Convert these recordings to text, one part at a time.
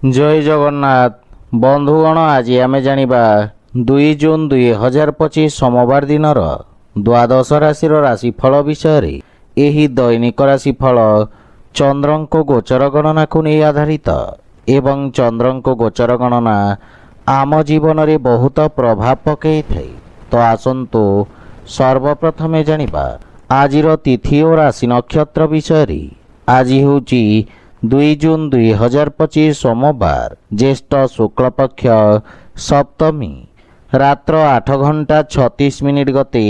जय जगन्नाथ बंधुगण आज आम जानिबा 2 जून 2025 सोमवार दिन द्वादश राशि राशिफल विषय एही दैनिक राशिफल चंद्रंको गोचर गणना को नहीं आधारित एवं चंद्रंको गोचर गणना आम जीवन में बहुत प्रभाव पकई थाए। तो आसंतु सर्वप्रथमे जानिबा आजिर तिथि और राशि नक्षत्र विषय। आज होची 2 जून 2025 सोमवार ज्येष्ठ शुक्ल पक्ष सप्तमी रात्र 8 घंटा 36 मिनिट गते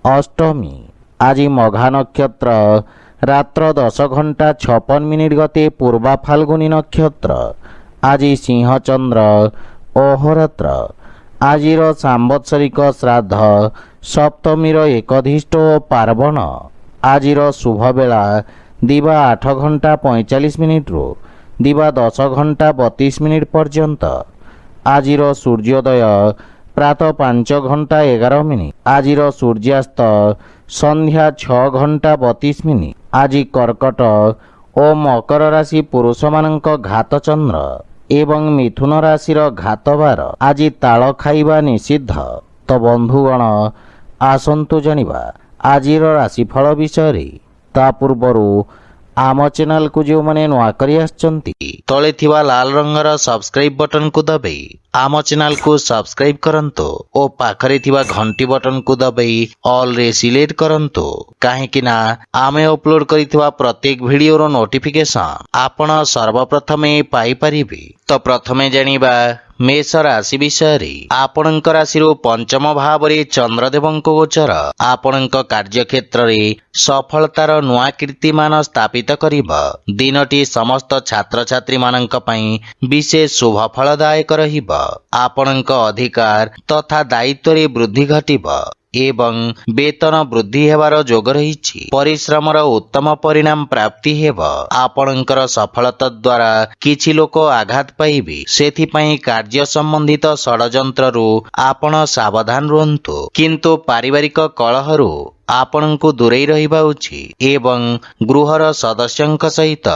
अष्टमी। आज मघा नक्षत्र रात्र 10 घंटा 56 मिनिट गते पूर्वा फाल्गुनी नक्षत्र। आज सिंह चंद्र अहोरात्र। आजिर सांवत्सरिक श्राद्ध सप्तमीर एकधिष्ट और पार्वण। आजिर शुभ बेला दिवा 8 घंटा 45 मिनिट रू दिवा 10 घंटा 32 मिनिट पर्यंत। आजिर सूर्योदय प्रातः 5 घंटा 11 मिनिट। आजिर सूर्यास्त संध्या 6 घंटा 32 मिनिट। आज कर्कट और मकर राशि पुरुष मानक घात चंद्र एवं मिथुन राशि घातबार। आज ताल खाइबा निषिद्ध। तो बंधुगण आसंतु जानिबा आजिर राशिफल विषय। ता पूर्वरु आम चैनल को जो मैंने नुआ करी आछंती तले थिबा लाल रंगर सब्सक्राइब बटन को दबाई आम चैनल को सब्सक्राइब करंतो और पाखरे थिबा घंटी बटन को दबाई ऑल रे सिलेक्ट करंतो काहेकि ना आमे अपलोड करिथिबा प्रत्येक वीडियो रो नोटिफिकेशन आपण सर्वप्रथमे पाई परिबे। तो प्रथमे जानिबा मेष राशि विषय। आपणक राशि पंचम भाव में चंद्रदेव गोचर आपणक कार्यक्षेत्र में सफलतार नुआ कीर्तिमान स्थापित करिब। दिनटी समस्त छात्र छात्री मानक पई विशेष शुभ फलदायक रहिब। आपणक अधिकार तथा दायित्व रे वृद्धि घटिब एवं वेतन वृद्धि हेबार जोग रही। परिश्रमर उत्तम परिणाम प्राप्ति हेब। आपणकर सफलता द्वारा किछि लोक आघात पाइबे सेथिपई कार्य संबंधित षडयंत्ररू आपण सावधान रुहंतु किंतु पारिवारिक कलहरु आपणଙ୍କୁ दूरेई रहिबा उचित एवं गृहर सदस्यଙ୍କ सहित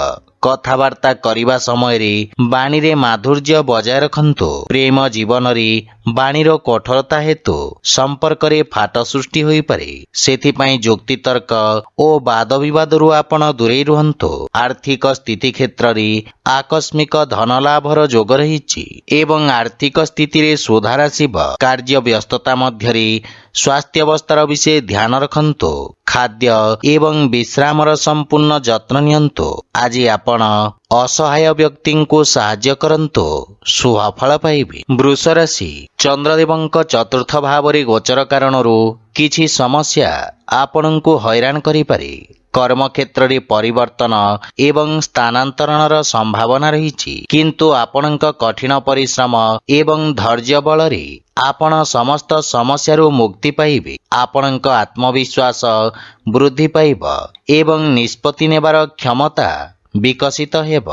कथबार्ता करिबा समय रे बाणी रे माधुर्य बजाय रखंतु। प्रेम जीवन रे बाणीर कठोरता हेतु संपर्क रे फाट सृष्टि होई पारे सेथिपई जुक्ति तर्क और वाद विवाद रु आपण दूरेई रुहंतु। आर्थिक स्थिति क्षेत्र रे आकस्मिक धन लाभर जोग रहिछि एवं आर्थिक स्थिति रे सुधार आसिब। कार्य व्यस्तता मध्य रे स्वास्थ्य अवस्थार विषय ध्यान रखंतु। खाद्य एवं विश्रामर संपूर्ण जत्न नियंतु। आज आपण असहाय व्यक्ति को साहाय्य करंतु शुभ फल पाइबे। वृष राशि चंद्रदेवଙ୍କ चतुर्थ भाव रे गोचर कारणरू किछि समस्या आपणଙ୍କୁ हैरान करि पारे। कर्म क्षेत्र रे परिवर्तन एवं स्थानांतरणर संभावना रही किंतु आपणଙ୍କ कठिन परिश्रम एवं धैर्य बल रे आपण समस्त समस्यारू मुक्ति पाइबे। आपणଙ୍କ आत्मविश्वास वृद्धि पाइब एवं निष्पत्ति नेबार क्षमता विकसित हेब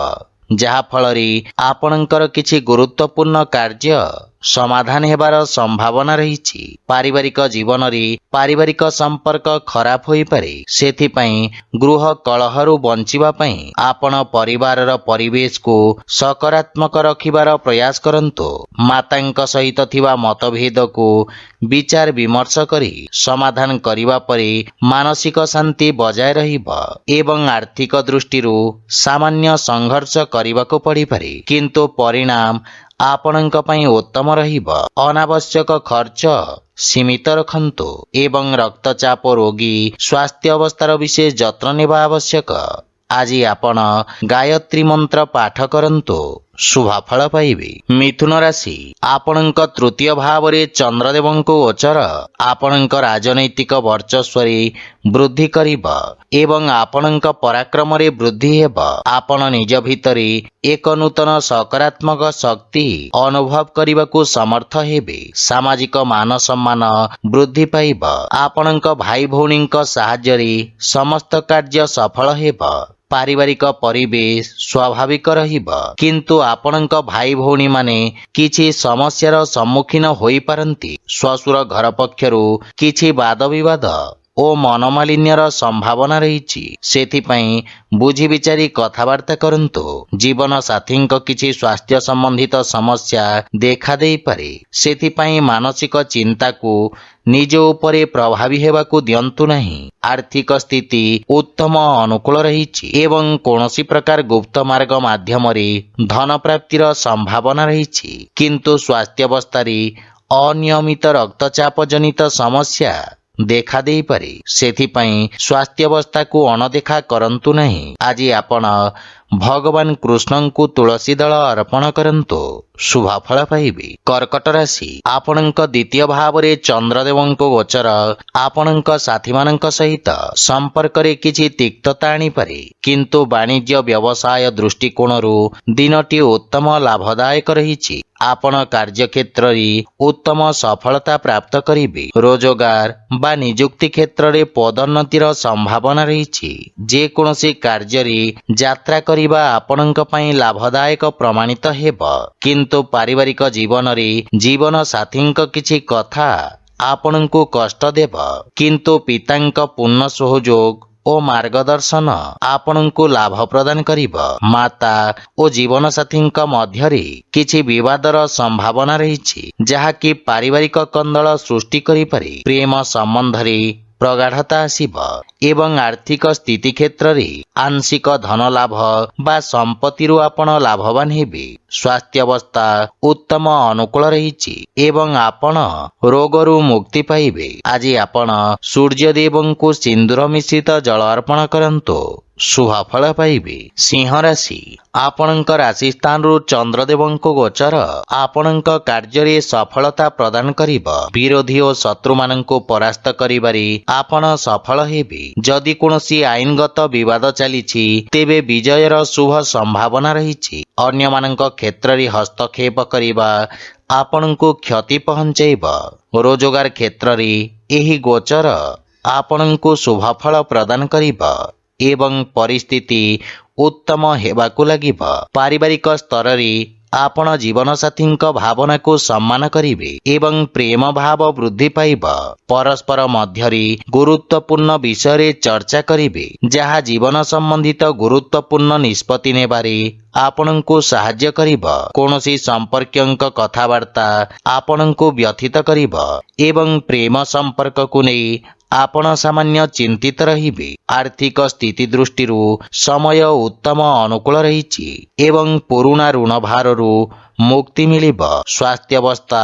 जहा फल रे आपणଙ୍କର किछि गुरुत्वपूर्ण कार्य समाधान हेबार संभावना रही। पारिवारिक जीवन रे पारिवारिक संपर्क खराब होई पारे सेथिपई गृह कलहरु बंचिबा पई आपण परिवारर परिवेश को सकारात्मक रखिबार प्रयास करंतु। मातांक सहित थिबा मतभेद को विचार विमर्श करी समाधान करिबा परे मानसिक शांति बजाय रहिब एवं आर्थिक दृष्टिरू सामान्य संघर्ष करिबाको पड़ी पारे किंतु परिणाम आपणଙ୍କ ପାଇଁ उत्तम रहिब। अनावश्यक खर्च सीमित रखंतु एवं रक्तचाप रोगी स्वास्थ्य अवस्थार विशेष जत्न नेबा आवश्यक। आज आपण गायत्री मंत्र पाठ करंतु शुभ फल पाइबे। मिथुन राशि आपणଙ୍କ तृतीय भाव रे चंद्रदेवଙ୍କ गोचर आपणଙ୍କ राजनैतिक वर्चस्व रे वृद्धि करिब एवं आपणଙ୍କ पराक्रम रे वृद्धि हेब। आपण निज भितरे एक नूतन सकारात्मक शक्ति अनुभव करबाकू समर्थ हेबे। सामाजिक मान सम्मान वृद्धि पाइब। आपणଙ୍କ भाई भौणीଙ୍କ सहाय्य रे समस्त कार्य सफल हेब। पारिवारिक परिवेश स्वाभाविक रहिब किंतु आपणଙ୍କ भाई भौणी माने किछि समस्यार सम्मुखीन होई पारंती। श्वशुर घर पक्षरु किछि वाद विवाद ଓ ମନମାଳିନ୍ୟର ସମ୍ଭାବନା ରହିଛି। ସେଥିପାଇଁ ବୁଝି ବିଚାରି କଥାବାର୍ତ୍ତା କରନ୍ତୁ। ଜୀବନ ସାଥୀଙ୍କ କିଛି ସ୍ୱାସ୍ଥ୍ୟ ସମ୍ବନ୍ଧିତ ସମସ୍ୟା ଦେଖାଦେଇପାରେ। ସେଥିପାଇଁ ମାନସିକ ଚିନ୍ତାକୁ ନିଜ ଉପରେ ପ୍ରଭାବୀ ହେବାକୁ ଦିଅନ୍ତୁ ନାହିଁ। ଆର୍ଥିକ ସ୍ଥିତି ଉତ୍ତମ ଅନୁକୂଳ ରହିଛି ଏବଂ କୌଣସି ପ୍ରକାର ଗୁପ୍ତ ମାର୍ଗ ମାଧ୍ୟମରେ ଧନ ପ୍ରାପ୍ତିର ସମ୍ଭାବନା ରହିଛି। କିନ୍ତୁ ସ୍ୱାସ୍ଥ୍ୟାବସ୍ଥାରେ ଅନିୟମିତ ରକ୍ତଚାପ ଜନିତ ସମସ୍ୟା ଦେଖାଦେଇପାରେ। ସେଥିପାଇଁ ସ୍ୱାସ୍ଥ୍ୟାବସ୍ଥାକୁ ଅଣଦେଖା କରନ୍ତୁ ନାହିଁ। ଆଜି ଆପଣ ଭଗବାନ କୃଷ୍ଣଙ୍କୁ ତୁଳସୀ ଦଳ ଅର୍ପଣ କରନ୍ତୁ, ଶୁଭ ଫଳ ପାଇବେ। କର୍କଟ ରାଶି, ଆପଣଙ୍କ ଦ୍ୱିତୀୟ ଭାବରେ ଚନ୍ଦ୍ରଦେବଙ୍କ ଗୋଚର ଆପଣଙ୍କ ସାଥୀମାନଙ୍କ ସହିତ ସମ୍ପର୍କରେ କିଛି ତିକ୍ତତା ଆଣିପାରେ। କିନ୍ତୁ ବାଣିଜ୍ୟ ବ୍ୟବସାୟ ଦୃଷ୍ଟିକୋଣରୁ ଦିନଟି ଉତ୍ତମ ଲାଭଦାୟକ ରହିଛି। ଆପଣ କାର୍ଯ୍ୟକ୍ଷେତ୍ରରେ ଉତ୍ତମ ସଫଳତା ପ୍ରାପ୍ତ କରିବେ। ରୋଜଗାର ବା ନିଯୁକ୍ତି କ୍ଷେତ୍ରରେ ପଦୋନ୍ନତିର ସମ୍ଭାବନା ରହିଛି। ଯେକୌଣସି କାର୍ଯ୍ୟରେ ଯାତ୍ରା କରିବା ଆପଣଙ୍କ ପାଇଁ ଲାଭଦାୟକ ପ୍ରମାଣିତ ହେବ। କିନ୍ତୁ ପାରିବାରିକ ଜୀବନରେ ଜୀବନ ସାଥୀଙ୍କ କିଛି କଥା ଆପଣଙ୍କୁ କଷ୍ଟ ଦେବ। କିନ୍ତୁ ପିତାଙ୍କ ପୂର୍ଣ୍ଣ ସହଯୋଗ ଓ ମାର୍ଗଦର୍ଶନ ଆପଣଙ୍କୁ ଲାଭ ପ୍ରଦାନ କରିବ। ମାତା ଓ ଜୀବନସାଥୀଙ୍କ ମଧ୍ୟରେ କିଛି ବିବାଦର ସମ୍ଭାବନା ରହିଛି, ଯାହାକି ପାରିବାରିକ କନ୍ଦଳ ସୃଷ୍ଟି କରିପାରେ। ପ୍ରେମ ସମ୍ବନ୍ଧରେ ପ୍ରଗାଢ଼ତା ଆସିବ ଏବଂ ଆର୍ଥିକ ସ୍ଥିତି କ୍ଷେତ୍ରରେ ଆଂଶିକ ଧନ ଲାଭ ବା ସମ୍ପତ୍ତିରୁ ଆପଣ ଲାଭବାନ ହେବେ। ସ୍ୱାସ୍ଥ୍ୟାବସ୍ଥା ଉତ୍ତମ ଅନୁକୂଳ ରହିଛି ଏବଂ ଆପଣ ରୋଗରୁ ମୁକ୍ତି ପାଇବେ। ଆଜି ଆପଣ ସୂର୍ଯ୍ୟଦେବଙ୍କୁ ସିନ୍ଦୁର ମିଶ୍ରିତ ଜଳ ଅର୍ପଣ କରନ୍ତୁ, ଶୁଭ ଫଳ ପାଇବେ। ସିଂହ ରାଶି, ଆପଣଙ୍କ ରାଶି ସ୍ଥାନରୁ ଚନ୍ଦ୍ରଦେବଙ୍କ ଗୋଚର ଆପଣଙ୍କ କାର୍ଯ୍ୟରେ ସଫଳତା ପ୍ରଦାନ କରିବ। ବିରୋଧୀ ଓ ଶତ୍ରୁମାନଙ୍କୁ ପରାସ୍ତ କରିବାରେ ଆପଣ ସଫଳ ହେବେ। ଯଦି କୌଣସି ଆଇନଗତ ବିବାଦ ଚାଲିଛି, ତେବେ ବିଜୟର ଶୁଭ ସମ୍ଭାବନା ରହିଛି। ଅନ୍ୟମାନଙ୍କ କ୍ଷେତ୍ରରେ ହସ୍ତକ୍ଷେପ କରିବା ଆପଣଙ୍କୁ କ୍ଷତି ପହଞ୍ଚାଇବ। ରୋଜଗାର କ୍ଷେତ୍ରରେ ଏହି ଗୋଚର ଆପଣଙ୍କୁ ଶୁଭଫଳ ପ୍ରଦାନ କରିବ ଏବଂ ପରିସ୍ଥିତି ଉତ୍ତମ ହେବାକୁ ଲାଗିବ। ପାରିବାରିକ ସ୍ତରରେ ଆପଣ ଜୀବନସାଥୀଙ୍କ ଭାବନାକୁ ସମ୍ମାନ କରିବେ ଏବଂ ପ୍ରେମ ଭାବ ବୃଦ୍ଧି ପାଇବ। ପରସ୍ପର ମଧ୍ୟରେ ଗୁରୁତ୍ୱପୂର୍ଣ୍ଣ ବିଷୟରେ ଚର୍ଚ୍ଚା କରିବେ, ଯାହା ଜୀବନ ସମ୍ବନ୍ଧିତ ଗୁରୁତ୍ୱପୂର୍ଣ୍ଣ ନିଷ୍ପତ୍ତି ନେବାରେ ଆପଣଙ୍କୁ ସାହାଯ୍ୟ କରିବ। କୌଣସି ସମ୍ପର୍କୀୟଙ୍କ କଥାବାର୍ତ୍ତା ଆପଣଙ୍କୁ ବ୍ୟଥିତ କରିବ ଏବଂ ପ୍ରେମ ସମ୍ପର୍କକୁ ନେଇ ଆପଣ ସାମାନ୍ୟ ଚିନ୍ତିତ ରହିବେ। ଆର୍ଥିକ ସ୍ଥିତି ଦୃଷ୍ଟିରୁ ସମୟ ଉତ୍ତମ ଅନୁକୂଳ ରହିଛି ଏବଂ ପୁରୁଣା ଋଣ ଭାରରୁ ମୁକ୍ତି ମିଳିବ। ସ୍ୱାସ୍ଥ୍ୟାବସ୍ଥା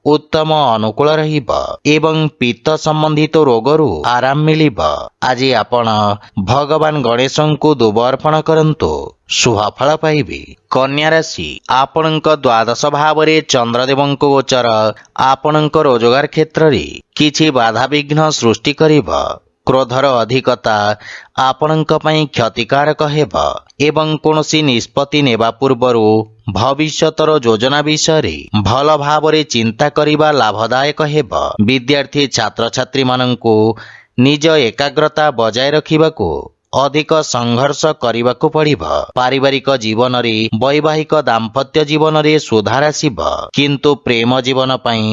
ଉତ୍ତମ ଅନୁକୂଳ ରହିବ ଏବଂ ପିତ୍ତ ସମ୍ବନ୍ଧିତ ରୋଗରୁ ଆରାମ ମିଳିବ। ଆଜି ଆପଣ ଭଗବାନ ଗଣେଶଙ୍କୁ ଦୁବ ଅର୍ପଣ କରନ୍ତୁ, ଶୁଭ ଫଳ ପାଇବେ। କନ୍ୟା ରାଶି, ଆପଣଙ୍କ ଦ୍ୱାଦଶ ଭାବରେ ଚନ୍ଦ୍ରଦେବଙ୍କ ଗୋଚର ଆପଣଙ୍କ ରୋଜଗାର କ୍ଷେତ୍ରରେ କିଛି ବାଧାବିଘ୍ନ ସୃଷ୍ଟି କରିବ। କ୍ରୋଧର ଅଧିକତା ଆପଣଙ୍କ ପାଇଁ କ୍ଷତିକାରକ ହେବ ଏବଂ କୌଣସି ନିଷ୍ପତ୍ତି ନେବା ପୂର୍ବରୁ ଭବିଷ୍ୟତର ଯୋଜନା ବିଷୟରେ ଭଲ ଭାବରେ ଚିନ୍ତା କରିବା ଲାଭଦାୟକ ହେବ। ବିଦ୍ୟାର୍ଥୀ ଛାତ୍ରଛାତ୍ରୀମାନଙ୍କୁ ନିଜ ଏକାଗ୍ରତା ବଜାୟ ରଖିବାକୁ ଅଧିକ ସଂଘର୍ଷ କରିବାକୁ ପଡ଼ିବ। ପାରିବାରିକ ଜୀବନରେ ବୈବାହିକ ଦାମ୍ପତ୍ୟ ଜୀବନରେ ସୁଧାର ଆସିବ, କିନ୍ତୁ ପ୍ରେମ ଜୀବନ ପାଇଁ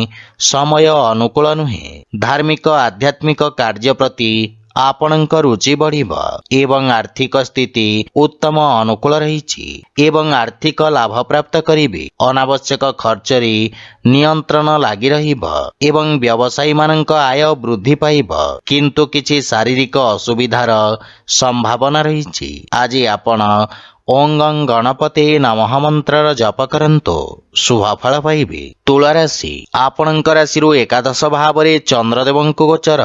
ସମୟ ଅନୁକୂଳ ନୁହେଁ। ଧାର୍ମିକ ଆଧ୍ୟାତ୍ମିକ କାର୍ଯ୍ୟ ପ୍ରତି ଆପଣଙ୍କ ରୁଚି ବଢ଼ିବ ଏବଂ ଆର୍ଥିକ ସ୍ଥିତି ଉତ୍ତମ ଅନୁକୂଳ ରହିଛି ଏବଂ ଆର୍ଥିକ ଲାଭ ପ୍ରାପ୍ତ କରିବେ। ଅନାବଶ୍ୟକ ଖର୍ଚ୍ଚରେ ନିୟନ୍ତ୍ରଣ ଲାଗି ରହିବ ଏବଂ ବ୍ୟବସାୟୀମାନଙ୍କ ଆୟ ବୃଦ୍ଧି ପାଇବ, କିନ୍ତୁ କିଛି ଶାରୀରିକ ଅସୁବିଧାର ସମ୍ଭାବନା ରହିଛି। ଆଜି ଆପଣ ଓଁ ଗଂ ଗଣପତେ ନମଃ ମନ୍ତ୍ରର ଜପ କରନ୍ତୁ, ଶୁଭ ଫଳ ପାଇବେ। ତୁଳା ରାଶି, ଆପଣଙ୍କ ରାଶିରୁ ଏକାଦଶ ଭାବରେ ଚନ୍ଦ୍ରଦେବଙ୍କ ଗୋଚର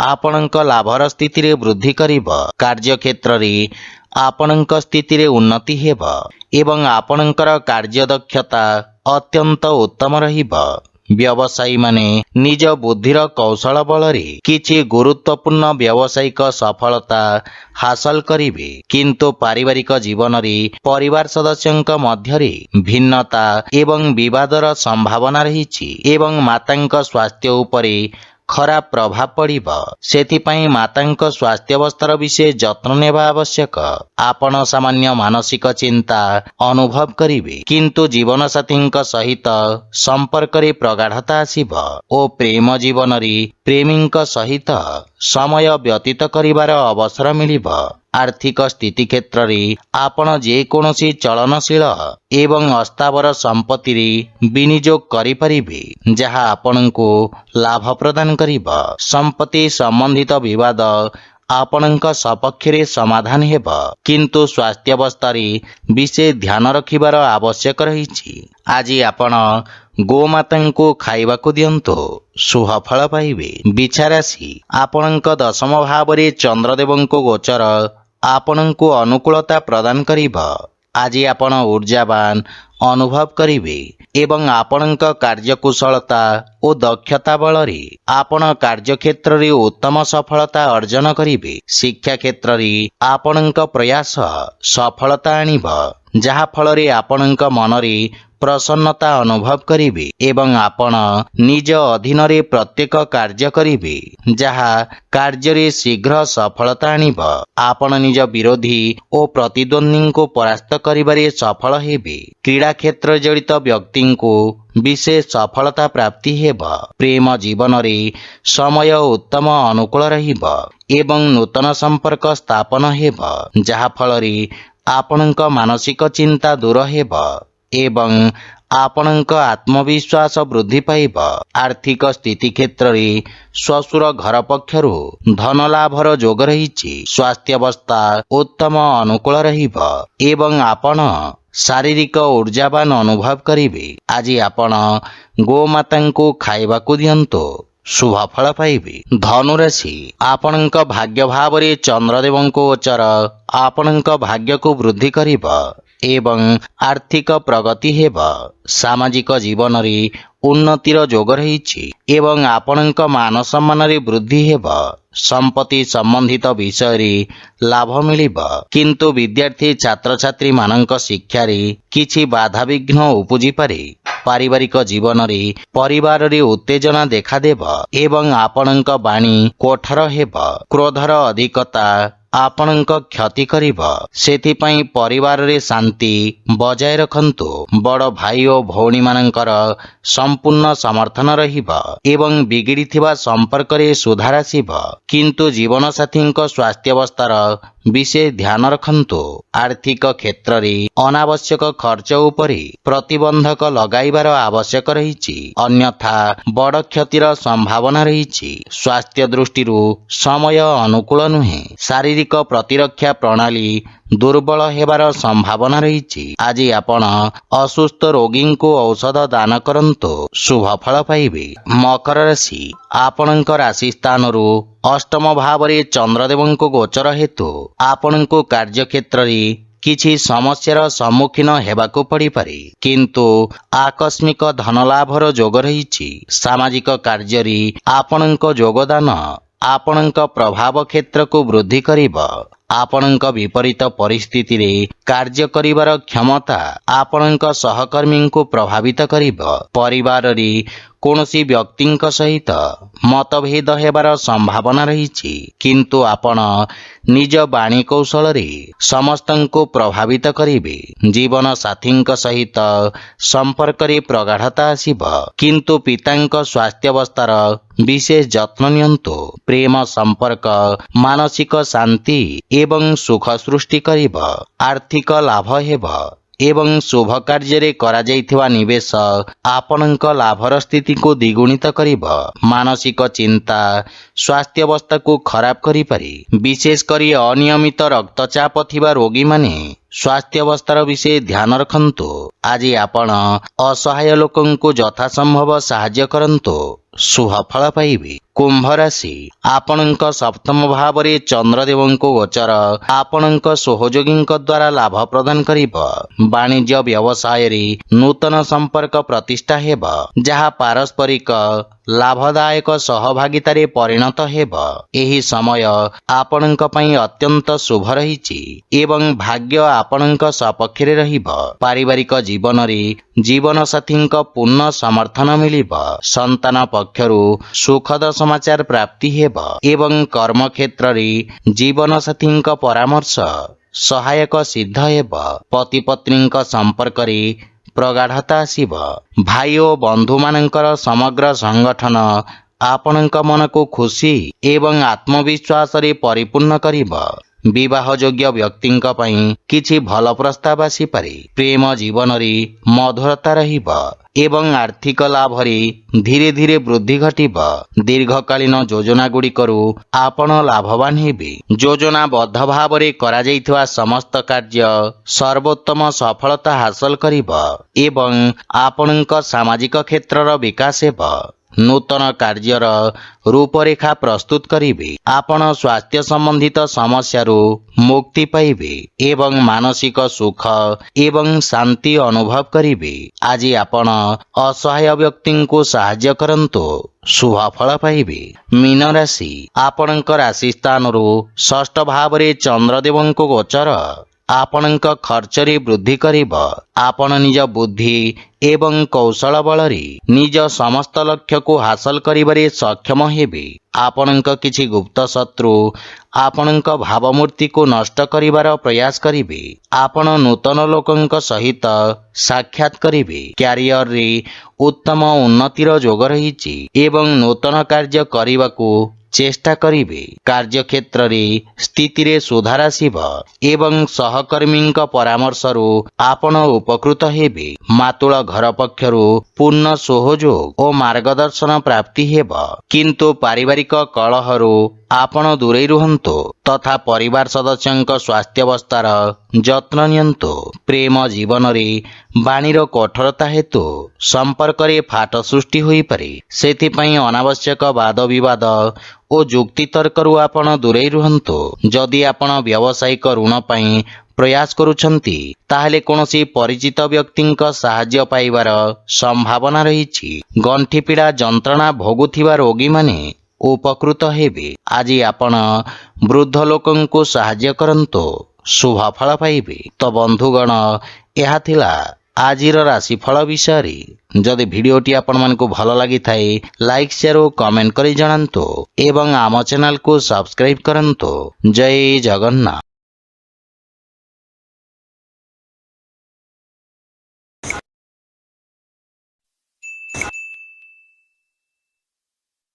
ଆପଣଙ୍କ ଲାଭର ସ୍ଥିତିରେ ବୃଦ୍ଧି କରିବ। କାର୍ଯ୍ୟକ୍ଷେତ୍ରରେ ଆପଣଙ୍କ ସ୍ଥିତିରେ ଉନ୍ନତି ହେବ ଏବଂ ଆପଣଙ୍କର କାର୍ଯ୍ୟଦକ୍ଷତା ଅତ୍ୟନ୍ତ ଉତ୍ତମ ରହିବ। ବ୍ୟବସାୟୀମାନେ ନିଜ ବୁଦ୍ଧିର କୌଶଳ ବଳରେ କିଛି ଗୁରୁତ୍ୱପୂର୍ଣ୍ଣ ବ୍ୟବସାୟିକ ସଫଳତା ହାସଲ କରିବେ, କିନ୍ତୁ ପାରିବାରିକ ଜୀବନରେ ପରିବାର ସଦସ୍ୟଙ୍କ ମଧ୍ୟରେ ଭିନ୍ନତା ଏବଂ ବିବାଦର ସମ୍ଭାବନା ରହିଛି ଏବଂ ମାତାଙ୍କ ସ୍ୱାସ୍ଥ୍ୟ ଉପରେ ଖରାପ ପ୍ରଭାବ ପଡ଼ିବ। ସେଥିପାଇଁ ମାତାଙ୍କ ସ୍ୱାସ୍ଥ୍ୟାବସ୍ଥାର ବିଶେଷ ଯତ୍ନ ନେବା ଆବଶ୍ୟକ। ଆପଣ ସାମାନ୍ୟ ମାନସିକ ଚିନ୍ତା ଅନୁଭବ କରିବେ, କିନ୍ତୁ ଜୀବନସାଥୀଙ୍କ ସହିତ ସମ୍ପର୍କରେ ପ୍ରଗାଢ଼ତା ଆସିବ ଓ ପ୍ରେମ ଜୀବନରେ ପ୍ରେମୀଙ୍କ ସହିତ ସମୟ ବ୍ୟତୀତ କରିବାର ଅବସର ମିଳିବ। ଆର୍ଥିକ ସ୍ଥିତି କ୍ଷେତ୍ରରେ ଆପଣ ଯେକୌଣସି ଚଳନଶୀଳ ଏବଂ ଅସ୍ଥାବର ସମ୍ପତ୍ତିରେ ବିନିଯୋଗ କରିପାରିବେ, ଯାହା ଆପଣଙ୍କୁ ଲାଭ ପ୍ରଦାନ କରିବ। ସମ୍ପତ୍ତି ସମ୍ବନ୍ଧିତ ବିବାଦ ଆପଣଙ୍କ ସପକ୍ଷରେ ସମାଧାନ ହେବ, କିନ୍ତୁ ସ୍ୱାସ୍ଥ୍ୟାବସ୍ଥାରେ ବିଶେଷ ଧ୍ୟାନ ରଖିବାର ଆବଶ୍ୟକ ରହିଛି। ଆଜି ଆପଣ ଗୋମାତାଙ୍କୁ ଖାଇବାକୁ ଦିଅନ୍ତୁ, ଶୁଭ ଫଳ ପାଇବେ। ବିଛା ରାଶି, ଆପଣଙ୍କ ଦଶମ ଭାବରେ ଚନ୍ଦ୍ରଦେବଙ୍କ ଗୋଚର ଆପଣଙ୍କୁ ଅନୁକୂଳତା ପ୍ରଦାନ କରିବ। ଆଜି ଆପଣ ଊର୍ଜାବାନ ଅନୁଭବ କରିବେ ଏବଂ ଆପଣଙ୍କ କାର୍ଯ୍ୟକୁଶଳତା ଓ ଦକ୍ଷତା ବଳରେ ଆପଣ କାର୍ଯ୍ୟକ୍ଷେତ୍ରରେ ଉତ୍ତମ ସଫଳତା ଅର୍ଜନ କରିବେ। ଶିକ୍ଷା କ୍ଷେତ୍ରରେ ଆପଣଙ୍କ ପ୍ରୟାସ ସଫଳତା ଆଣିବ, ଯାହା ଫଳରେ ଆପଣଙ୍କ ମନରେ ପ୍ରସନ୍ନତା ଅନୁଭବ କରିବେ ଏବଂ ଆପଣ ନିଜ ଅଧୀନରେ ପ୍ରତ୍ୟେକ କାର୍ଯ୍ୟ କରିବେ, ଯାହା କାର୍ଯ୍ୟରେ ଶୀଘ୍ର ସଫଳତା ଆଣିବ। ଆପଣ ନିଜ ବିରୋଧୀ ଓ ପ୍ରତିଦ୍ୱନ୍ଦ୍ୱୀଙ୍କୁ ପରାସ୍ତ କରିବାରେ ସଫଳ ହେବେ। କ୍ରୀଡ଼ା କ୍ଷେତ୍ରରେ ଜଡ଼ିତ ବ୍ୟକ୍ତିଙ୍କୁ ବିଶେଷ ସଫଳତା ପ୍ରାପ୍ତି ହେବ। ପ୍ରେମ ଜୀବନରେ ସମୟ ଉତ୍ତମ ଅନୁକୂଳ ରହିବ ଏବଂ ନୂତନ ସମ୍ପର୍କ ସ୍ଥାପନ ହେବ, ଯାହା ଫଳରେ ଆପଣଙ୍କ ମାନସିକ ଚିନ୍ତା ଦୂର ହେବ ଏବଂ ଆପଣଙ୍କ ଆତ୍ମବିଶ୍ୱାସ ବୃଦ୍ଧି ପାଇବ। ଆର୍ଥିକ ସ୍ଥିତି କ୍ଷେତ୍ରରେ ଶ୍ୱଶୁର ଘର ପକ୍ଷରୁ ଧନ ଲାଭର ଯୋଗ ରହିଛି। ସ୍ୱାସ୍ଥ୍ୟାବସ୍ଥା ଉତ୍ତମ ଅନୁକୂଳ ରହିବ ଏବଂ ଆପଣ ଶାରୀରିକ ଊର୍ଜାବାନ ଅନୁଭବ କରିବେ। ଆଜି ଆପଣ ଗୋମାତାଙ୍କୁ ଖାଇବାକୁ ଦିଅନ୍ତୁ, ଶୁଭ ଫଳ ପାଇବେ। ଧନୁରାଶି, ଆପଣଙ୍କ ଭାଗ୍ୟ ଭାବରେ ଚନ୍ଦ୍ରଦେବଙ୍କ ଗୋଚର ଆପଣଙ୍କ ଭାଗ୍ୟକୁ ବୃଦ୍ଧି କରିବ ଏବଂ ଆର୍ଥିକ ପ୍ରଗତି ହେବ। ସାମାଜିକ ଜୀବନରେ ଉନ୍ନତିର ଯୋଗ ରହିଛି ଏବଂ ଆପଣଙ୍କ ମାନ ସମ୍ମାନରେ ବୃଦ୍ଧି ହେବ। ସମ୍ପତ୍ତି ସମ୍ବନ୍ଧିତ ବିଷୟରେ ଲାଭ ମିଳିବ, କିନ୍ତୁ ବିଦ୍ୟାର୍ଥୀ ଛାତ୍ରଛାତ୍ରୀମାନଙ୍କ ଶିକ୍ଷାରେ କିଛି ବାଧାବିଘ୍ନ ଉପୁଜିପାରେ। ପାରିବାରିକ ଜୀବନରେ ପରିବାରରେ ଉତ୍ତେଜନା ଦେଖାଦେବ ଏବଂ ଆପଣଙ୍କ ବାଣୀ କୋଠର ହେବ। କ୍ରୋଧର ଅଧିକତା ଆପଣଙ୍କ କ୍ଷତି କରିବ, ସେଥିପାଇଁ ପରିବାରରେ ଶାନ୍ତି ବଜାୟ ରଖନ୍ତୁ। ବଡ଼ ଭାଇ ଓ ଭଉଣୀମାନଙ୍କର ସମ୍ପୂର୍ଣ୍ଣ ସମର୍ଥନ ରହିବ ଏବଂ ବିଗିଡ଼ିଥିବା ସମ୍ପର୍କରେ ସୁଧାର ଆସିବ, କିନ୍ତୁ ଜୀବନସାଥୀଙ୍କ ସ୍ୱାସ୍ଥ୍ୟାବସ୍ଥାର ବିଶେଷ ଧ୍ୟାନ ରଖନ୍ତୁ। ଆର୍ଥିକ କ୍ଷେତ୍ରରେ ଅନାବଶ୍ୟକ ଖର୍ଚ୍ଚ ଉପରେ ପ୍ରତିବନ୍ଧକ ଲଗାଇବାର ଆବଶ୍ୟକ ରହିଛି, ଅନ୍ୟଥା ବଡ଼ କ୍ଷତିର ସମ୍ଭାବନା ରହିଛି। ସ୍ୱାସ୍ଥ୍ୟ ଦୃଷ୍ଟିରୁ ସମୟ ଅନୁକୂଳ ନୁହେଁ। ଶାରୀରିକ ପ୍ରତିରକ୍ଷା ପ୍ରଣାଳୀ ଦୁର୍ବଳ ହେବାର ସମ୍ଭାବନା ରହିଛି। ଆଜି ଆପଣ ଅସୁସ୍ଥ ରୋଗୀଙ୍କୁ ଔଷଧ ଦାନ କରନ୍ତୁ, ଶୁଭ ଫଳ ପାଇବେ। ମକର ରାଶି, ଆପଣଙ୍କ ରାଶି ସ୍ଥାନରୁ ଅଷ୍ଟମ ଭାବରେ ଚନ୍ଦ୍ରଦେବଙ୍କ ଗୋଚର ହେତୁ ଆପଣଙ୍କୁ କାର୍ଯ୍ୟକ୍ଷେତ୍ରରେ କିଛି ସମସ୍ୟାର ସମ୍ମୁଖୀନ ହେବାକୁ ପଡ଼ିପାରେ, କିନ୍ତୁ ଆକସ୍ମିକ ଧନଲାଭର ଯୋଗ ରହିଛି। ସାମାଜିକ କାର୍ଯ୍ୟରେ ଆପଣଙ୍କ ଯୋଗଦାନ ଆପଣଙ୍କ ପ୍ରଭାବ କ୍ଷେତ୍ରକୁ ବୃଦ୍ଧି କରିବ। ଆପଣଙ୍କ ବିପରୀତ ପରିସ୍ଥିତିରେ କାର୍ଯ୍ୟ କରିବାର କ୍ଷମତା ଆପଣଙ୍କ ସହକର୍ମୀଙ୍କୁ ପ୍ରଭାବିତ କରିବ। ପରିବାରରେ କୌଣସି ବ୍ୟକ୍ତିଙ୍କ ସହିତ ମତଭେଦ ହେବାର ସମ୍ଭାବନା ରହିଛି, କିନ୍ତୁ ଆପଣ ନିଜ ବାଣୀ କୌଶଳରେ ସମସ୍ତଙ୍କୁ ପ୍ରଭାବିତ କରିବେ। ଜୀବନ ସାଥୀଙ୍କ ସହିତ ସମ୍ପର୍କରେ ପ୍ରଗାଢ଼ତା ଆସିବ, କିନ୍ତୁ ପିତାଙ୍କ ସ୍ୱାସ୍ଥ୍ୟାବସ୍ଥାର ବିଶେଷ ଯତ୍ନ ନିଅନ୍ତୁ। ପ୍ରେମ ସମ୍ପର୍କ ମାନସିକ ଶାନ୍ତି ଏବଂ ସୁଖ ସୃଷ୍ଟି କରିବ। ଆର୍ଥିକ ଲାଭ ହେବ ଏବଂ ଶୁଭ କାର୍ଯ୍ୟରେ କରାଯାଇଥିବା ନିବେଶ ଆପଣଙ୍କ ଲାଭର ସ୍ଥିତିକୁ ଦ୍ୱିଗୁଣିତ କରିବ। ମାନସିକ ଚିନ୍ତା ସ୍ୱାସ୍ଥ୍ୟାବସ୍ଥାକୁ ଖରାପ କରିପାରେ, ବିଶେଷ କରି ଅନିୟମିତ ରକ୍ତଚାପ ଥିବା ରୋଗୀମାନେ ସ୍ୱାସ୍ଥ୍ୟାବସ୍ଥାର ବିଶେଷ ଧ୍ୟାନ ରଖନ୍ତୁ। ଆଜି ଆପଣ ଅସହାୟ ଲୋକଙ୍କୁ ଯଥାସମ୍ଭବ ସାହାଯ୍ୟ କରନ୍ତୁ, ଶୁଭ ଫଳ ପାଇବେ। କୁମ୍ଭ ରାଶି, ଆପଣଙ୍କ ସପ୍ତମ ଭାବରେ ଚନ୍ଦ୍ରଦେବଙ୍କ ଗୋଚର ଆପଣଙ୍କ ସହଯୋଗୀଙ୍କ ଦ୍ୱାରା ଲାଭ ପ୍ରଦାନ କରିବ। ବାଣିଜ୍ୟ ବ୍ୟବସାୟରେ ନୂତନ ସମ୍ପର୍କ ପ୍ରତିଷ୍ଠା ହେବ, ଯାହା ପାରସ୍ପରିକ ଲାଭଦାୟକ ସହଭାଗିତାରେ ପରିଣତ ହେବ। ଏହି ସମୟ ଆପଣଙ୍କ ପାଇଁ ଅତ୍ୟନ୍ତ ଶୁଭ ରହିଛି ଏବଂ ଭାଗ୍ୟ ଆପଣଙ୍କ ସପକ୍ଷରେ ରହିବ। ପାରିବାରିକ ଜୀବନରେ ଜୀବନସାଥୀଙ୍କ ପୂର୍ଣ୍ଣ ସମର୍ଥନ ମିଳିବ। ସନ୍ତାନ ପକ୍ଷ ପକ୍ଷରୁ ସୁଖଦ ସମାଚାର ପ୍ରାପ୍ତି ହେବ ଏବଂ କର୍ମକ୍ଷେତ୍ରରେ ଜୀବନସାଥୀଙ୍କ ପରାମର୍ଶ ସହାୟକ ସିଦ୍ଧ ହେବ। ପତି ପତ୍ନୀଙ୍କ ସମ୍ପର୍କରେ ପ୍ରଗାଢ଼ତା ଆସିବ। ଭାଇ ଓ ବନ୍ଧୁମାନଙ୍କର ସମଗ୍ର ସଂଗଠନ ଆପଣଙ୍କ ମନକୁ ଖୁସି ଏବଂ ଆତ୍ମବିଶ୍ୱାସରେ ପରିପୂର୍ଣ୍ଣ କରିବ। ବିବାହ ଯୋଗ୍ୟ ବ୍ୟକ୍ତିଙ୍କ ପାଇଁ କିଛି ଭଲ ପ୍ରସ୍ତାବ ଆସିପାରେ। ପ୍ରେମ ଜୀବନରେ ମଧୁରତା ରହିବ ଏବଂ ଆର୍ଥିକ ଲାଭରେ ଧୀରେ ଧୀରେ ବୃଦ୍ଧି ଘଟିବ। ଦୀର୍ଘକାଳୀନ ଯୋଜନା ଗୁଡ଼ିକରୁ ଆପଣ ଲାଭବାନ ହେବେ। ଯୋଜନାବଦ୍ଧ ଭାବରେ କରାଯାଇଥିବା ସମସ୍ତ କାର୍ଯ୍ୟ ସର୍ବୋତ୍ତମ ସଫଳତା ହାସଲ କରିବ ଏବଂ ଆପଣଙ୍କ ସାମାଜିକ କ୍ଷେତ୍ରର ବିକାଶ ହେବ। ନୂତନ କାର୍ଯ୍ୟର ରୂପରେଖା ପ୍ରସ୍ତୁତ କରିବେ। ଆପଣ ସ୍ୱାସ୍ଥ୍ୟ ସମ୍ବନ୍ଧିତ ସମସ୍ୟାରୁ ମୁକ୍ତି ପାଇବେ ଏବଂ ମାନସିକ ସୁଖ ଏବଂ ଶାନ୍ତି ଅନୁଭବ କରିବେ। ଆଜି ଆପଣ ଅସହାୟ ବ୍ୟକ୍ତିଙ୍କୁ ସାହାଯ୍ୟ କରନ୍ତୁ, ଶୁଭ ଫଳ ପାଇବେ। ମୀନ ରାଶି, ଆପଣଙ୍କ ରାଶି ସ୍ଥାନରୁ ଷଷ୍ଠ ଭାବରେ ଚନ୍ଦ୍ରଦେବଙ୍କ ଗୋଚର ଆପଣଙ୍କ ଖର୍ଚ୍ଚରେ ବୃଦ୍ଧି କରିବ। ଆପଣ ନିଜ ବୁଦ୍ଧି ଏବଂ କୌଶଳ ବଳରେ ନିଜ ସମସ୍ତ ଲକ୍ଷ୍ୟକୁ ହାସଲ କରିବାରେ ସକ୍ଷମ ହେବେ। ଆପଣଙ୍କ କିଛି ଗୁପ୍ତ ଶତ୍ରୁ ଆପଣଙ୍କ ଭାବମୂର୍ତ୍ତିକୁ ନଷ୍ଟ କରିବାର ପ୍ରୟାସ କରିବେ। ଆପଣ ନୂତନ ଲୋକଙ୍କ ସହିତ ସାକ୍ଷାତ କରିବେ। କ୍ୟାରିୟରରେ ଉତ୍ତମ ଉନ୍ନତିର ଯୋଗ ରହିଛି ଏବଂ ନୂତନ କାର୍ଯ୍ୟ କରିବାକୁ ଚେଷ୍ଟା କରିବେ। କାର୍ଯ୍ୟକ୍ଷେତ୍ରରେ ସ୍ଥିତିରେ ସୁଧାର ଆସିବ ଏବଂ ସହକର୍ମୀଙ୍କ ପରାମର୍ଶରୁ ଆପଣ ଉପକୃତ ହେବେ। ମାତୃଳ ଘର ପକ୍ଷରୁ ପୂର୍ଣ୍ଣ ସହଯୋଗ ଓ ମାର୍ଗଦର୍ଶନ ପ୍ରାପ୍ତି ହେବ, କିନ୍ତୁ ପାରିବାରିକ କଳହରୁ ଆପଣ ଦୂରେଇ ରୁହନ୍ତୁ ତଥା ପରିବାର ସଦସ୍ୟଙ୍କ ସ୍ୱାସ୍ଥ୍ୟାବସ୍ଥାର ଯତ୍ନ ନିଅନ୍ତୁ। ପ୍ରେମ ଜୀବନରେ ବାଣୀର କଠୋରତା ହେତୁ ସମ୍ପର୍କରେ ଫାଟ ସୃଷ୍ଟି ହୋଇପାରେ। ସେଥିପାଇଁ ଅନାବଶ୍ୟକ ବାଦ ବିବାଦ ଓ ଯୁକ୍ତିତର୍କରୁ ଆପଣ ଦୂରେଇ ରୁହନ୍ତୁ। ଯଦି ଆପଣ ବ୍ୟବସାୟିକ ଋଣ ପାଇଁ ପ୍ରୟାସ କରୁଛନ୍ତି, ତାହେଲେ କୌଣସି ପରିଚିତ ବ୍ୟକ୍ତିଙ୍କ ସାହାଯ୍ୟ ପାଇବାର ସମ୍ଭାବନା ରହିଛି। ଗଣ୍ଠିପୀଡ଼ା ଯନ୍ତ୍ରଣା ଭୋଗୁଥିବା ରୋଗୀମାନେ ଉପକୃତ ହେବେ। ଆଜି ଆପଣ ବୃଦ୍ଧ ଲୋକଙ୍କୁ ସାହାଯ୍ୟ କରନ୍ତୁ, ଶୁଭ ଫଳ ପାଇବେ। ତ ବନ୍ଧୁଗଣ, ଏହା ଥିଲା ଆଜିର ରାଶିଫଳ ବିଷୟରେ। ଯଦି ଭିଡ଼ିଓଟି ଆପଣମାନଙ୍କୁ ଭଲ ଲାଗିଥାଏ, ଲାଇକ୍, ସେୟାର ଓ କମେଣ୍ଟ କରି ଜଣାନ୍ତୁ ଏବଂ ଆମ ଚ୍ୟାନେଲକୁ ସବସ୍କ୍ରାଇବ୍ କରନ୍ତୁ। ଜୟ ଜଗନ୍ନାଥ।